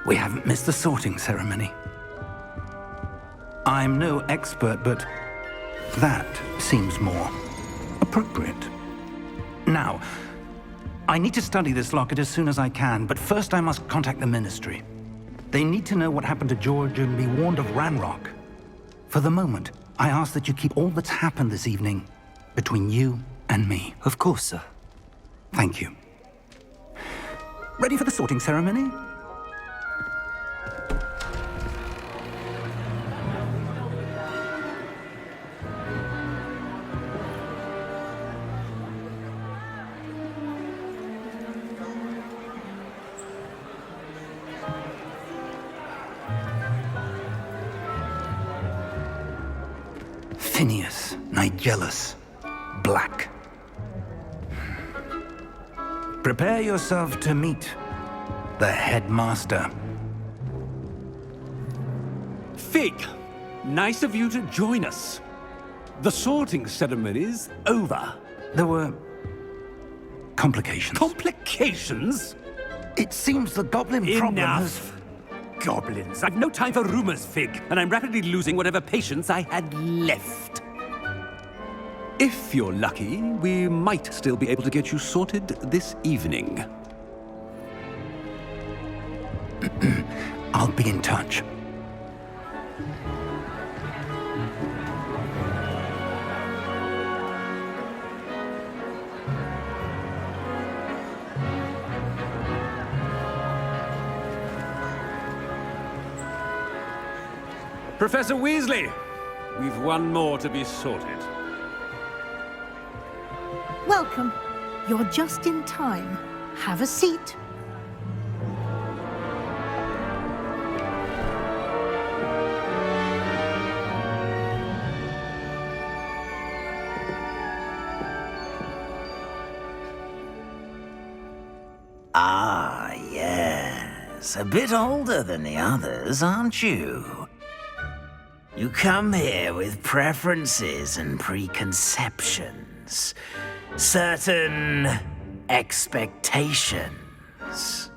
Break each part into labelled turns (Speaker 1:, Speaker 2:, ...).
Speaker 1: We haven't missed the sorting ceremony. I'm no expert, but that seems more appropriate. Now, I need to study this locket as soon as I can, but first I must contact the Ministry. They need to know what happened to George and be warned of Ranrock. For the moment, I ask that you keep all that's happened this evening between you and me.
Speaker 2: Of course, sir.
Speaker 1: Thank you. Ready for the sorting ceremony? Phineas, Nigellus, Black. Prepare yourself to meet the headmaster.
Speaker 3: Fig, nice of you to join us. The sorting ceremony's over.
Speaker 1: There were complications.
Speaker 3: Complications?
Speaker 1: It seems the goblin problem has...
Speaker 3: Enough! Goblins. I've no time for rumors, Fig, and I'm rapidly losing whatever patience I had left. If you're lucky, we might still be able to get you sorted this evening.
Speaker 1: I'll be in touch.
Speaker 3: Professor Weasley, we've one more to be sorted.
Speaker 4: Welcome. You're just in time. Have a seat.
Speaker 5: Ah, yes. A bit older than the others, aren't you? You come here with preferences and preconceptions. Certain expectations.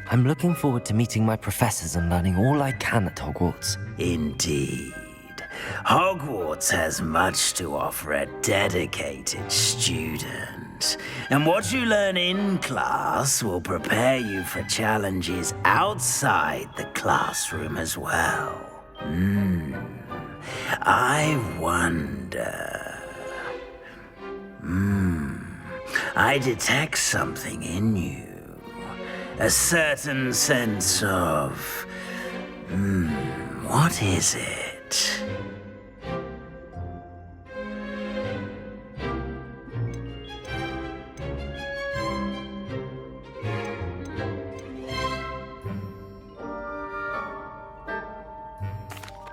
Speaker 2: I'm looking forward to meeting my professors and learning all I can at Hogwarts.
Speaker 5: Indeed. Hogwarts has much to offer a dedicated student. And what you learn in class will prepare you for challenges outside the classroom as well. I wonder... I detect something in you. A certain sense of... what is it?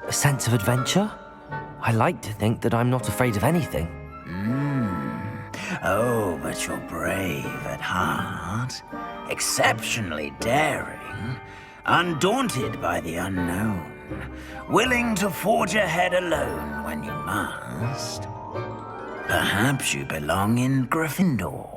Speaker 2: A sense of adventure? I like to think that I'm not afraid of anything.
Speaker 5: Oh, but you're brave at heart. Exceptionally daring. Undaunted by the unknown. Willing to forge ahead alone when you must. Perhaps you belong in Gryffindor.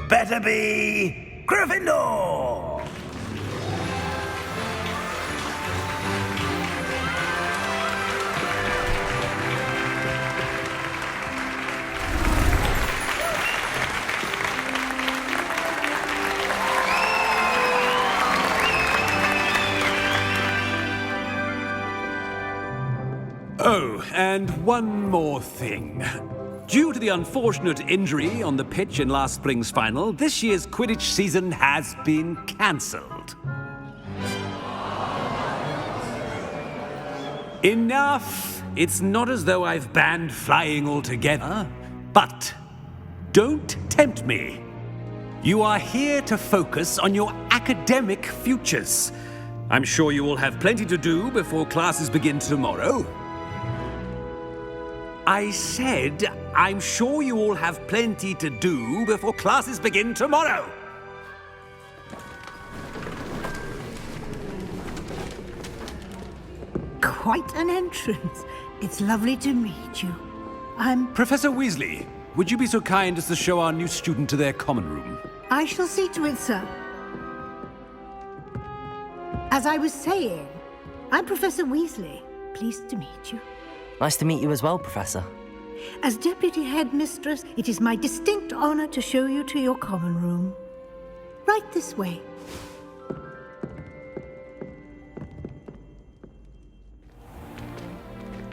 Speaker 5: Better be Gryffindor!
Speaker 3: Oh, and one more thing. Due to the unfortunate injury on the pitch in last spring's final, this year's Quidditch season has been cancelled. Enough! It's not as though I've banned flying altogether, but don't tempt me. You are here to focus on your academic futures. I'm sure you all have plenty to do before classes begin tomorrow. I said, I'm sure you all have plenty to do before classes begin tomorrow.
Speaker 4: Quite an entrance. It's lovely to meet you. I'm...
Speaker 3: Professor Weasley, would you be so kind as to show our new student to their common room?
Speaker 4: I shall see to it, sir. As I was saying, I'm Professor Weasley. Pleased to meet you.
Speaker 2: Nice to meet you as well, Professor.
Speaker 4: As Deputy Headmistress, it is my distinct honor to show you to your common room. Right this way.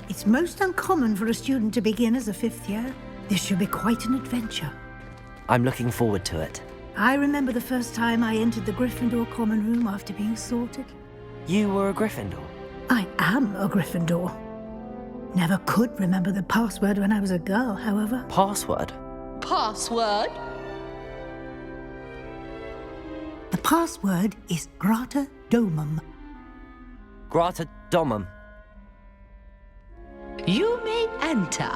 Speaker 4: It's most uncommon for a student to begin as a fifth year. This should be quite an adventure.
Speaker 2: I'm looking forward to it.
Speaker 4: I remember the first time I entered the Gryffindor common room after being sorted.
Speaker 2: You were a Gryffindor?
Speaker 4: I am a Gryffindor. Never could remember the password when I was a girl, however.
Speaker 2: Password?
Speaker 6: Password?
Speaker 4: The password is Grata Domum.
Speaker 2: Grata Domum.
Speaker 6: You may enter.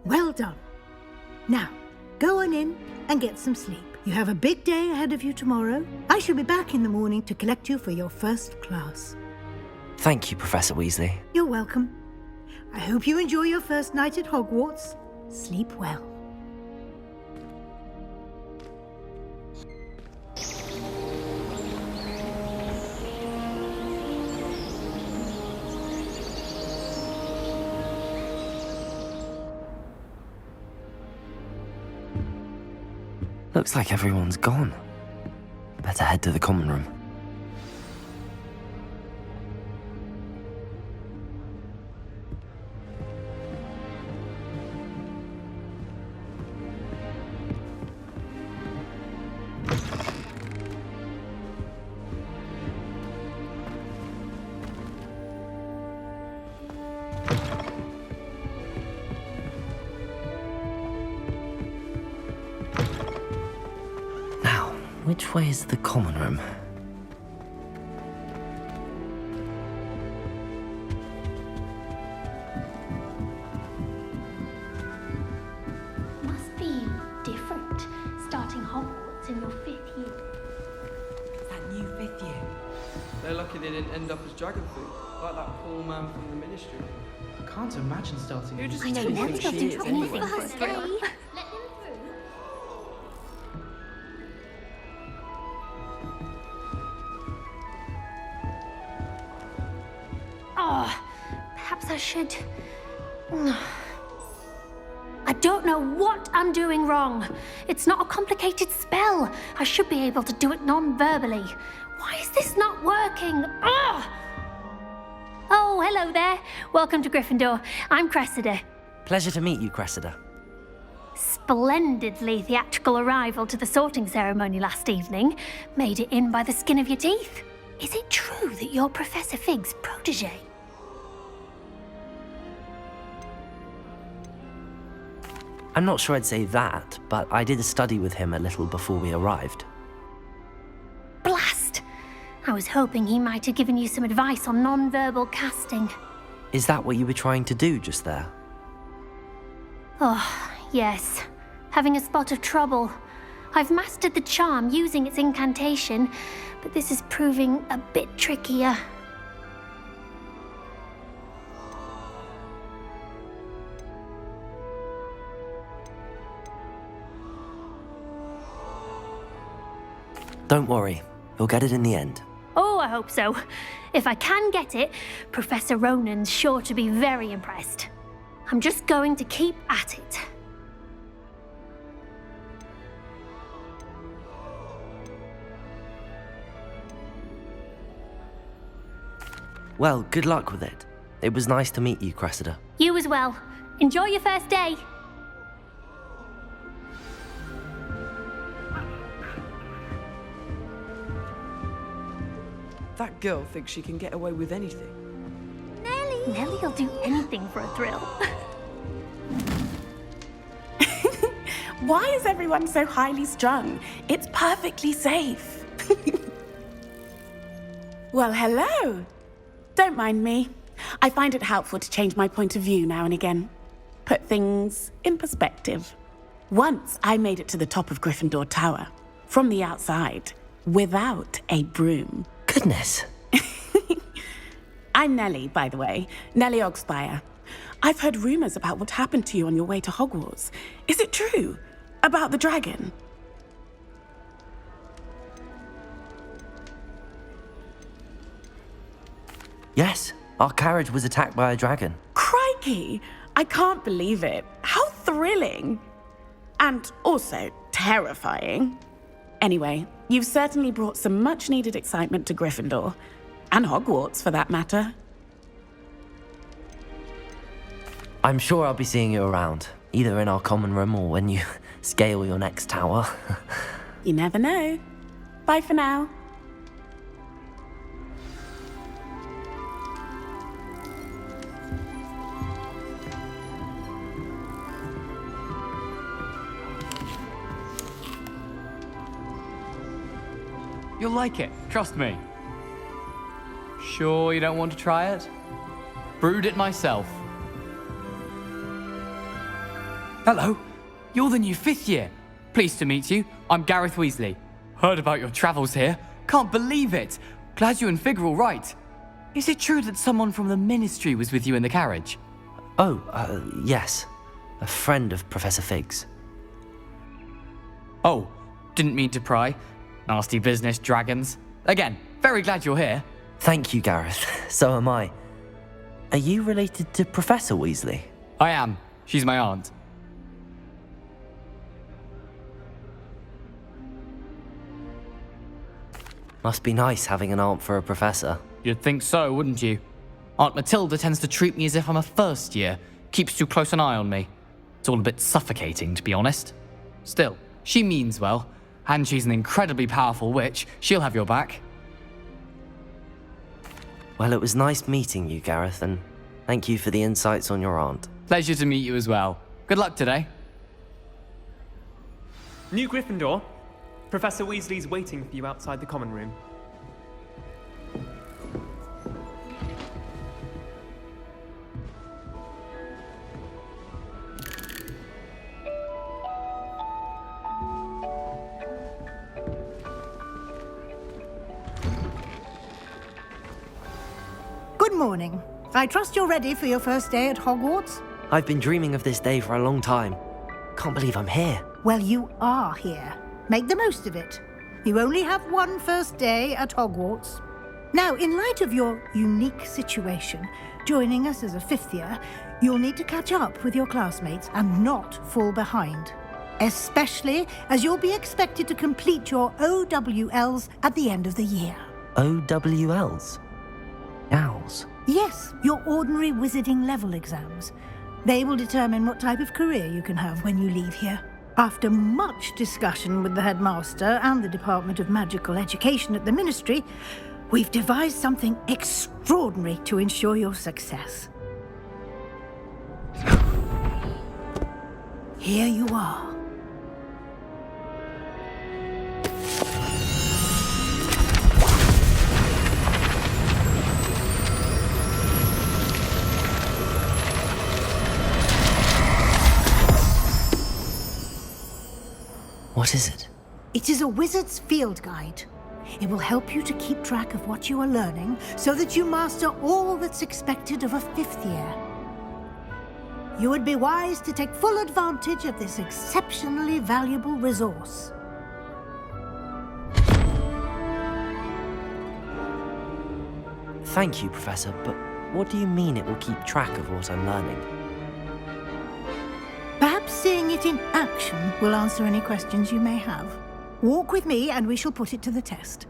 Speaker 4: Well done. Now, go on in and get some sleep. You have a big day ahead of you tomorrow. I shall be back in the morning to collect you for your first class.
Speaker 2: Thank you, Professor Weasley.
Speaker 4: You're welcome. I hope you enjoy your first night at Hogwarts. Sleep well.
Speaker 2: Looks like everyone's gone. Better head to the common room. Which way is the common room?
Speaker 7: Must be different, starting Hogwarts in your 5th year.
Speaker 8: That new 5th year. They're lucky they didn't end up as dragon food, like that poor man from the ministry. I can't imagine starting. You're just
Speaker 7: I know one doesn't do anything for a thrill. Let him through. Oh, perhaps I should. I don't know what I'm doing wrong. It's not a complicated spell. I should be able to do it non-verbally. Why is this not working? Ugh! Oh, hello there. Welcome to Gryffindor. I'm Cressida.
Speaker 2: Pleasure to meet you, Cressida.
Speaker 7: Splendidly theatrical arrival to the sorting ceremony last evening. Made it in by the skin of your teeth. Is it true that you're Professor Fig's protégé?
Speaker 2: I'm not sure I'd say that, but I did study with him a little before we arrived.
Speaker 7: Blast! I was hoping he might have given you some advice on non-verbal casting.
Speaker 2: Is that what you were trying to do just there?
Speaker 7: Oh, yes. Having a spot of trouble. I've mastered the charm using its incantation, but this is proving a bit trickier.
Speaker 2: Don't worry, you'll get it in the end.
Speaker 7: Oh, I hope so. If I can get it, Professor Ronan's sure to be very impressed. I'm just going to keep at it.
Speaker 2: Well, good luck with it. It was nice to meet you, Cressida.
Speaker 7: You as well. Enjoy your first day.
Speaker 8: That girl thinks she can get away with anything.
Speaker 7: Nellie'll do anything for a thrill.
Speaker 9: Why is everyone so highly strung? It's perfectly safe. Well, hello. Don't mind me. I find it helpful to change my point of view now and again. Put things in perspective. Once I made it to the top of Gryffindor Tower, from the outside, without a broom.
Speaker 2: Goodness.
Speaker 9: I'm Nellie, by the way. Nellie Ogspire. I've heard rumors about what happened to you on your way to Hogwarts. Is it true? About the dragon?
Speaker 2: Yes, our carriage was attacked by a dragon.
Speaker 9: Crikey! I can't believe it. How thrilling! And also terrifying. Anyway, you've certainly brought some much-needed excitement to Gryffindor. And Hogwarts, for that matter.
Speaker 2: I'm sure I'll be seeing you around, either in our common room or when you scale your next tower.
Speaker 9: You never know. Bye for now.
Speaker 10: You'll like it, trust me. Sure you don't want to try it? Brewed it myself. Hello, you're the new 5th year. Pleased to meet you. I'm Gareth Weasley. Heard about your travels here. Can't believe it. Glad you and Fig are all right. Is it true that someone from the Ministry was with you in the carriage?
Speaker 2: Oh, yes. A friend of Professor Fig's.
Speaker 10: Oh, didn't mean to pry. Nasty business, dragons. Again, very glad you're here.
Speaker 2: Thank you, Gareth. So am I. Are you related to Professor Weasley?
Speaker 10: I am. She's my aunt.
Speaker 2: Must be nice having an aunt for a professor.
Speaker 10: You'd think so, wouldn't you? Aunt Matilda tends to treat me as if I'm a first year. Keeps too close an eye on me. It's all a bit suffocating, to be honest. Still, she means well. And she's an incredibly powerful witch. She'll have your back.
Speaker 2: Well, it was nice meeting you, Gareth, and thank you for the insights on your aunt.
Speaker 10: Pleasure to meet you as well. Good luck today.
Speaker 11: New Gryffindor. Professor Weasley's waiting for you outside the common room.
Speaker 4: Good morning. I trust you're ready for your first day at Hogwarts?
Speaker 2: I've been dreaming of this day for a long time. Can't believe I'm here.
Speaker 4: Well, you are here. Make the most of it. You only have one first day at Hogwarts. Now, in light of your unique situation, joining us as a 5th year, you'll need to catch up with your classmates and not fall behind. Especially as you'll be expected to complete your OWLs at the end of the year.
Speaker 2: OWLs? Owls?
Speaker 4: Yes, your ordinary wizarding level exams. They will determine what type of career you can have when you leave here. After much discussion with the headmaster and the Department of Magical Education at the Ministry, we've devised something extraordinary to ensure your success. Here you are.
Speaker 2: What is it?
Speaker 4: It is a wizard's field guide. It will help you to keep track of what you are learning so that you master all that's expected of a 5th year. You would be wise to take full advantage of this exceptionally valuable resource.
Speaker 2: Thank you, Professor, but what do you mean it will keep track of what I'm learning?
Speaker 4: Perhaps seeing it in action will answer any questions you may have. Walk with me and we shall put it to the test.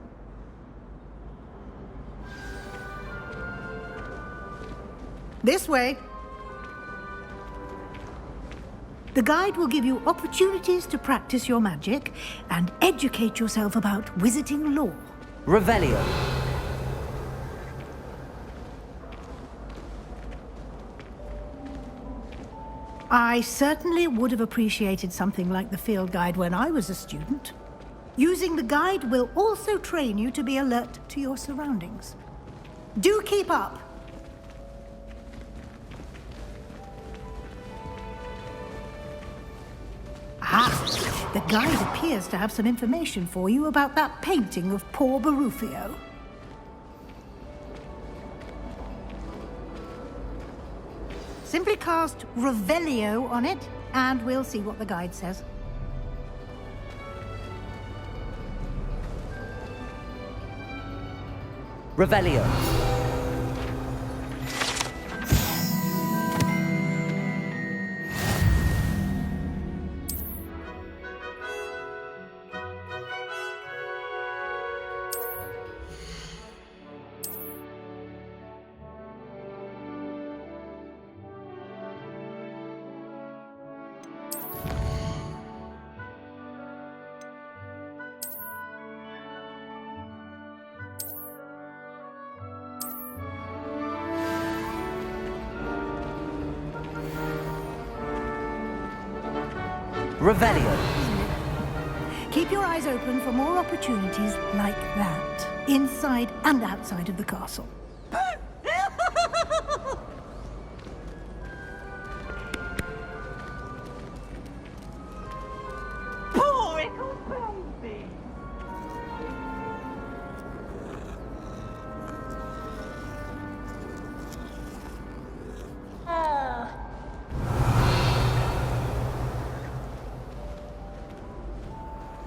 Speaker 4: This way. The guide will give you opportunities to practice your magic and educate yourself about wizarding lore.
Speaker 2: Revelio.
Speaker 4: I certainly would have appreciated something like the field guide when I was a student. Using the guide will also train you to be alert to your surroundings. Do keep up! Ah, the guide appears to have some information for you about that painting of poor Barufio. Simply cast Revelio on it, and we'll see what the guide says.
Speaker 2: Revelio. Revelio.
Speaker 4: Keep your eyes open for more opportunities like that, inside and outside of the castle.
Speaker 5: Poor little baby!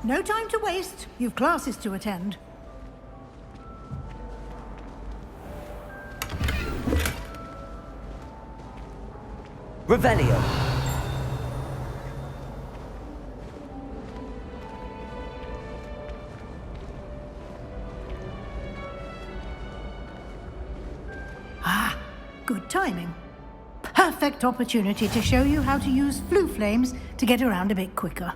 Speaker 4: No time to waste. You've classes to attend.
Speaker 2: Revelio.
Speaker 4: Ah, good timing. Perfect opportunity to show you how to use flue flames to get around a bit quicker.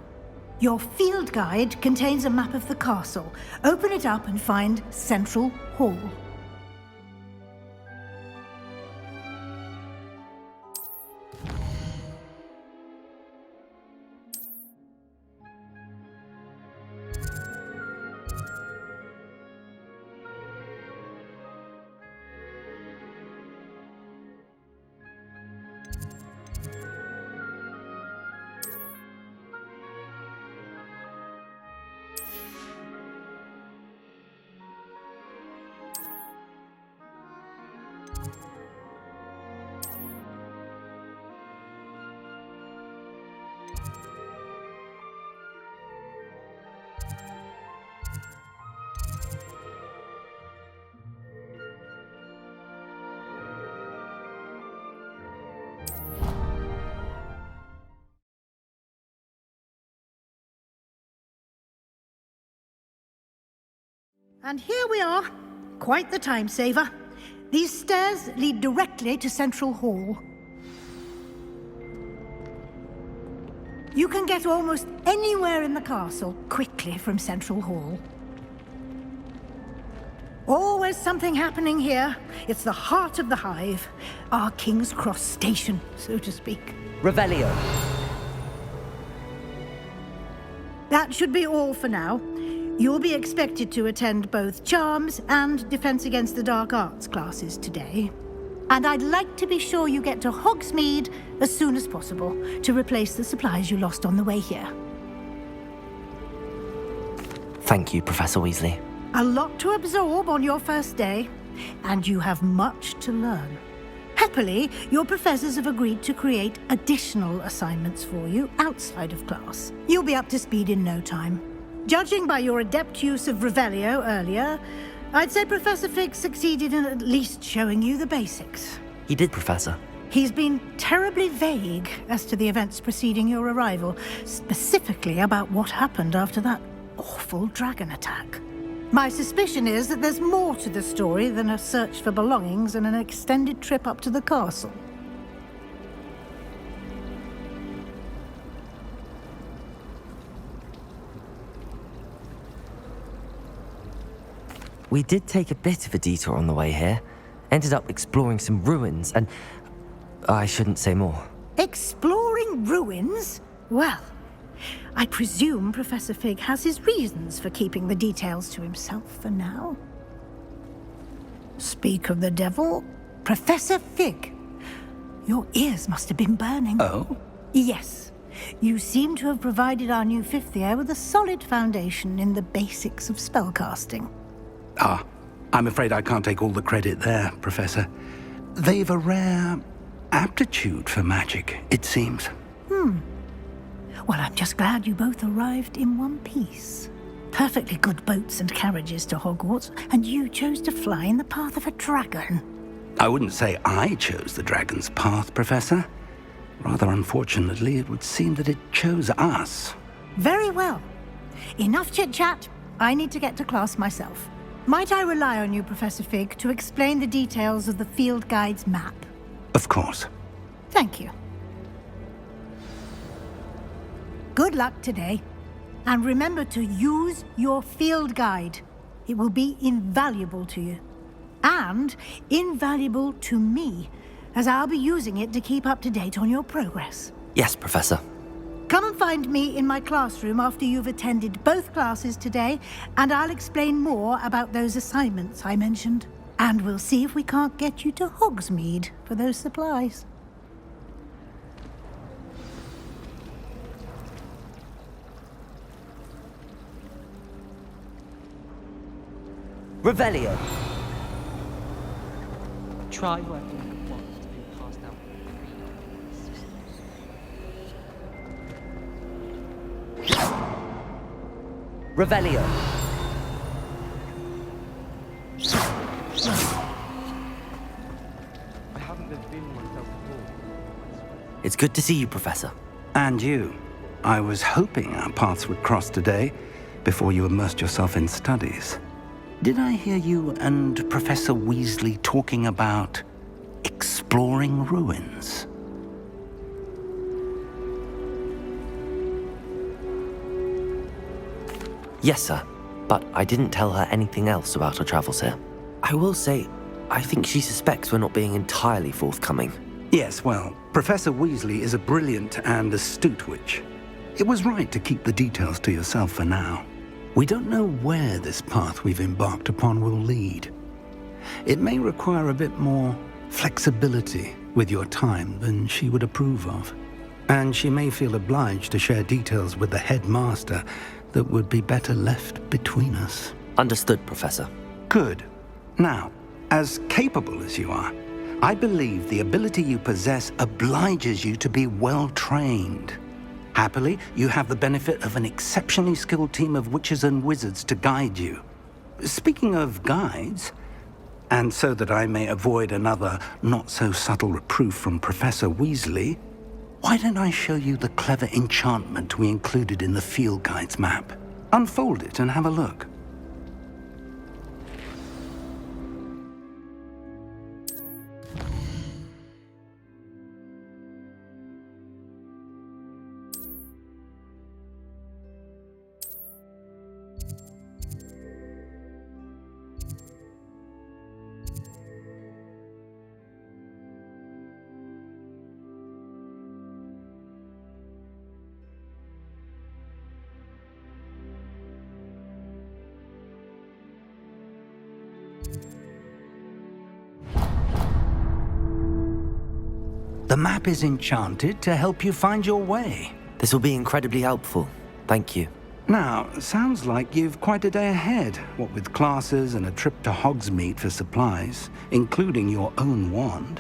Speaker 4: Your field guide contains a map of the castle. Open it up and find Central Hall. And here we are. Quite the time saver. These stairs lead directly to Central Hall. You can get almost anywhere in the castle quickly from Central Hall. Always something happening here. It's the heart of the hive. Our King's Cross station, so to speak.
Speaker 2: Revelio.
Speaker 4: That should be all for now. You'll be expected to attend both Charms and Defense Against the Dark Arts classes today. And I'd like to be sure you get to Hogsmeade as soon as possible to replace the supplies you lost on the way here.
Speaker 2: Thank you, Professor Weasley.
Speaker 4: A lot to absorb on your first day, and you have much to learn. Happily, your professors have agreed to create additional assignments for you outside of class. You'll be up to speed in no time. Judging by your adept use of Revelio earlier, I'd say Professor Fig succeeded in at least showing you the basics.
Speaker 2: He did, Professor.
Speaker 4: He's been terribly vague as to the events preceding your arrival, specifically about what happened after that awful dragon attack. My suspicion is that there's more to the story than a search for belongings and an extended trip up to the castle.
Speaker 2: We did take a bit of a detour on the way here. Ended up exploring some ruins and... I shouldn't say more.
Speaker 4: Exploring ruins? Well, I presume Professor Fig has his reasons for keeping the details to himself for now. Speak of the devil, Professor Fig. Your ears must have been burning.
Speaker 1: Oh?
Speaker 4: Yes. You seem to have provided our new fifth year with a solid foundation in the basics of spellcasting.
Speaker 1: Ah, I'm afraid I can't take all the credit there, Professor. They've a rare aptitude for magic, it seems.
Speaker 4: Well, I'm just glad you both arrived in one piece. Perfectly good boats and carriages to Hogwarts, and you chose to fly in the path of a dragon.
Speaker 1: I wouldn't say I chose the dragon's path, Professor. Rather unfortunately, it would seem that it chose us.
Speaker 4: Very well. Enough chit-chat. I need to get to class myself. Might I rely on you, Professor Fig, to explain the details of the field guide's map?
Speaker 1: Of course.
Speaker 4: Thank you. Good luck today. And remember to use your field guide. It will be invaluable to you. And invaluable to me, as I'll be using it to keep up to date on your progress.
Speaker 2: Yes, Professor.
Speaker 4: Come and find me in my classroom after you've attended both classes today, and I'll explain more about those assignments I mentioned. And we'll see if we can't get you to Hogsmeade for those supplies.
Speaker 2: Revelio.
Speaker 11: Try working like a wand to be passed out.
Speaker 2: Revelio.
Speaker 11: I haven't been feeling myself before.
Speaker 2: It's good to see you, Professor.
Speaker 1: And you. I was hoping our paths would cross today, before you immersed yourself in studies. Did I hear you and Professor Weasley talking about exploring ruins?
Speaker 2: Yes, sir. But I didn't tell her anything else about our travels here. I will say, I think she suspects we're not being entirely forthcoming.
Speaker 1: Yes, well, Professor Weasley is a brilliant and astute witch. It was right to keep the details to yourself for now. We don't know where this path we've embarked upon will lead. It may require a bit more flexibility with your time than she would approve of. And she may feel obliged to share details with the headmaster that would be better left between us.
Speaker 2: Understood, Professor.
Speaker 1: Good. Now, as capable as you are, I believe the ability you possess obliges you to be well trained. Happily, you have the benefit of an exceptionally skilled team of witches and wizards to guide you. Speaking of guides, and so that I may avoid another not-so-subtle reproof from Professor Weasley, why don't I show you the clever enchantment we included in the field guide's map? Unfold it and have a look. The map is enchanted to help you find your way.
Speaker 2: This will be incredibly helpful. Thank you.
Speaker 1: Now, sounds like you've quite a day ahead, what with classes and a trip to Hogsmeade for supplies, including your own wand.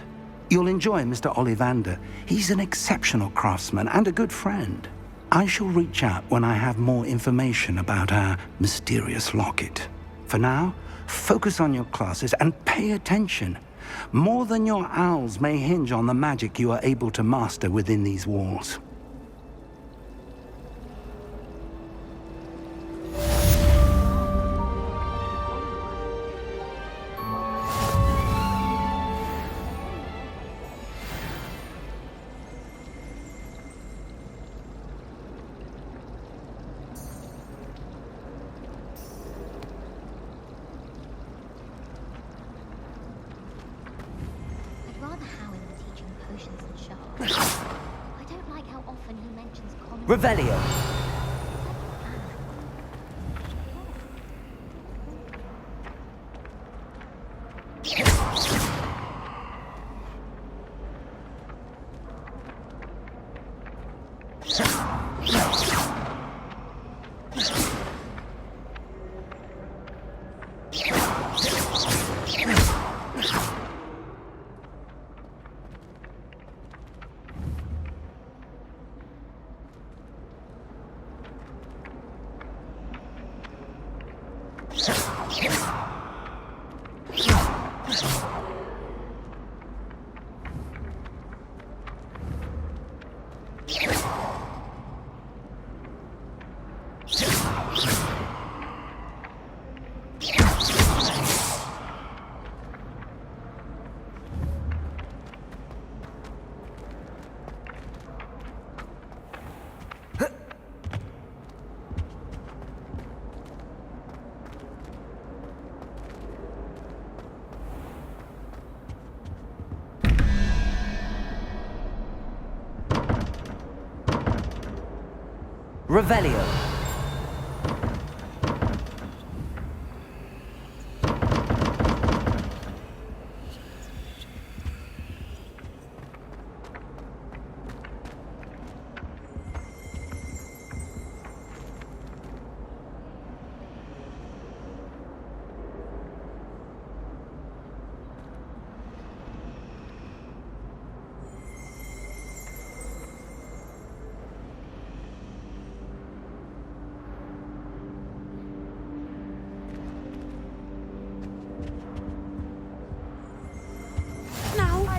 Speaker 1: You'll enjoy Mr. Ollivander. He's an exceptional craftsman and a good friend. I shall reach out when I have more information about our mysterious locket. For now, focus on your classes and pay attention. More than your owls may hinge on the magic you are able to master within these walls.
Speaker 12: I'd rather Howard were teaching potions than sharks.
Speaker 7: how often he mentions common...
Speaker 2: Revelio. Revelio.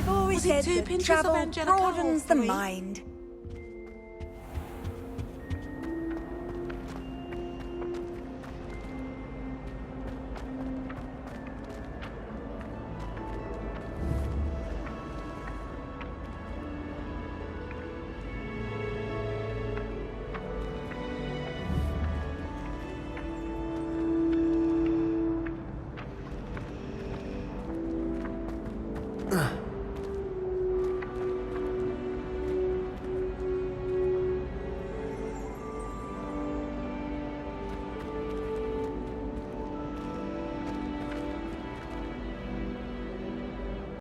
Speaker 12: I've always said that travel broadens the mind.